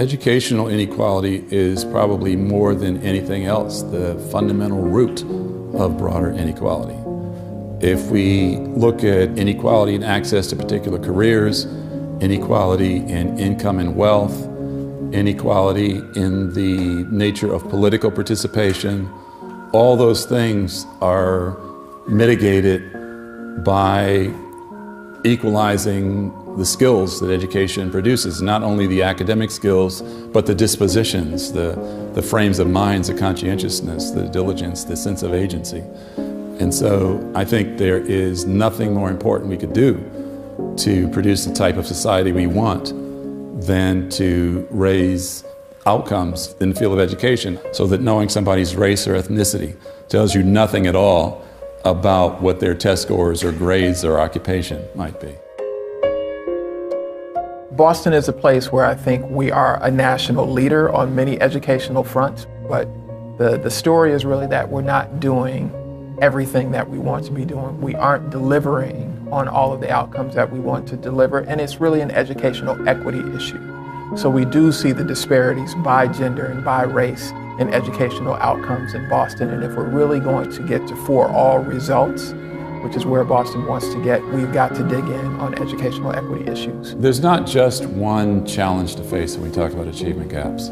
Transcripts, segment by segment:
Educational inequality is probably more than anything else the fundamental root of broader inequality. If we look at inequality in access to particular careers, inequality in income and wealth, inequality in the nature of political participation, all those things are mitigated by equalizing the skills that education produces, not only the academic skills, but the dispositions, the frames of minds, the conscientiousness, the diligence, the sense of agency. And so I think there is nothing more important we could do to produce the type of society we want than to raise outcomes in the field of education so that knowing somebody's race or ethnicity tells you nothing at all about what their test scores or grades or occupation might be. Boston is a place where I think we are a national leader on many educational fronts, but the story is really that we're not doing everything that we want to be doing. We aren't delivering on all of the outcomes that we want to deliver, and it's really an educational equity issue. So we do see the disparities by gender and by race in educational outcomes in Boston, and if we're really going to get to for all results, which is where Boston wants to get, we've got to dig in on educational equity issues. There's not just one challenge to face when we talk about achievement gaps.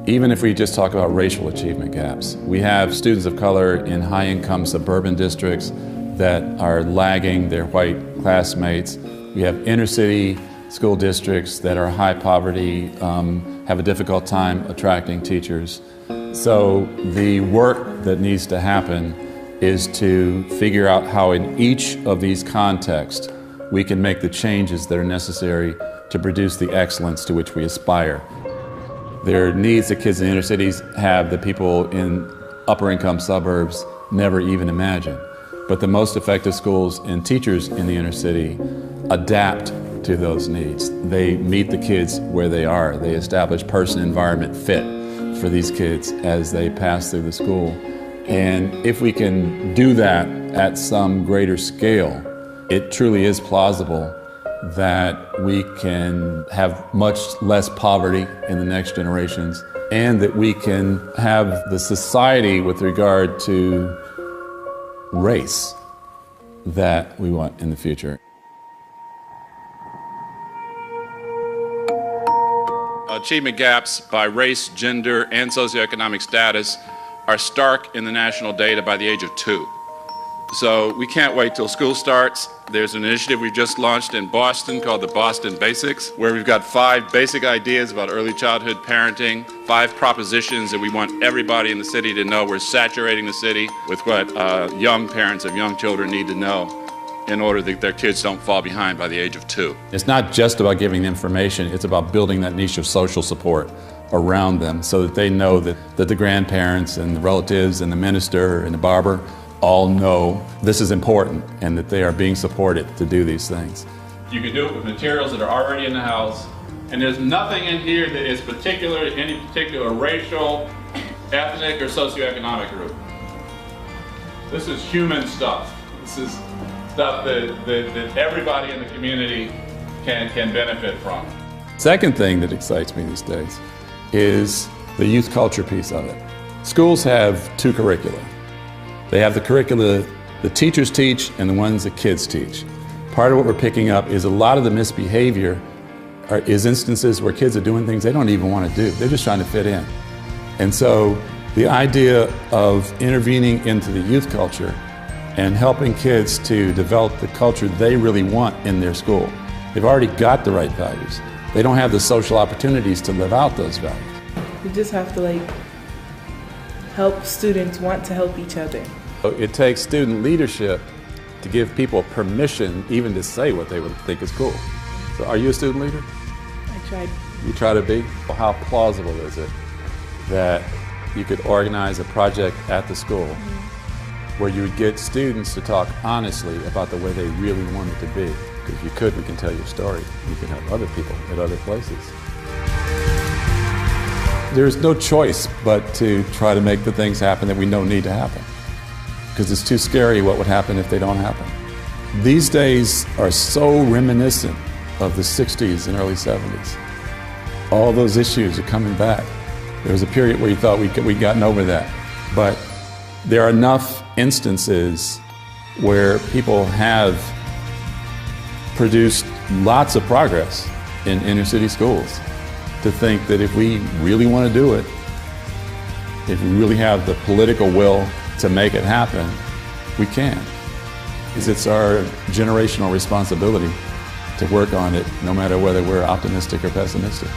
Even if we just talk about racial achievement gaps, we have students of color in high-income suburban districts that are lagging their white classmates. We have inner-city school districts that are high poverty, have a difficult time attracting teachers. So the work that needs to happen is to figure out how in each of these contexts we can make the changes that are necessary to produce the excellence to which we aspire. There are needs that kids in inner cities have that people in upper income suburbs never even imagine. But the most effective schools and teachers in the inner city adapt to those needs. They meet the kids where they are. They establish person-environment fit for these kids as they pass through the school. And if we can do that at some greater scale, it truly is plausible that we can have much less poverty in the next generations, and that we can have the society with regard to race that we want in the future. Achievement gaps by race, gender, and socioeconomic status are stark in the national data by the age of 2. So we can't wait till school starts. There's an initiative we just launched in Boston called the Boston Basics, where we've got 5 basic ideas about early childhood parenting, 5 propositions that we want everybody in the city to know. We're saturating the city with what young parents of young children need to know in order that their kids don't fall behind by the age of 2. It's not just about giving them information, it's about building that niche of social support around them so that they know that the grandparents and the relatives and the minister and the barber all know this is important and that they are being supported to do these things. You can do it with materials that are already in the house, and there's nothing in here that is particular to any particular racial, ethnic, or socioeconomic group. This is human stuff. This is stuff that everybody in the community can benefit from. Second thing that excites me these days is the youth culture piece of it. Schools have 2 curricula. They have the curricula the teachers teach and the ones that kids teach. Part of what we're picking up is a lot of the misbehavior is instances where kids are doing things they don't even want to do. They're just trying to fit in. And so the idea of intervening into the youth culture and helping kids to develop the culture they really want in their school. They've already got the right values. They don't have the social opportunities to live out those values. We just have to help students want to help each other. It takes student leadership to give people permission even to say what they would think is cool. So are you a student leader? I tried. You try to be? Well, how plausible is it that you could organize a project at the school where you would get students to talk honestly about the way they really want it to be? Because if you could, we can tell your story. You can help other people at other places. There's no choice but to try to make the things happen that we know need to happen, because it's too scary what would happen if they don't happen. These days are so reminiscent of the 60s and early 70s. All those issues are coming back. There was a period where you thought we'd gotten over that. But there are enough instances where people have produced lots of progress in inner city schools to think that if we really want to do it, if we really have the political will to make it happen, we can. It's our generational responsibility to work on it, no matter whether we're optimistic or pessimistic.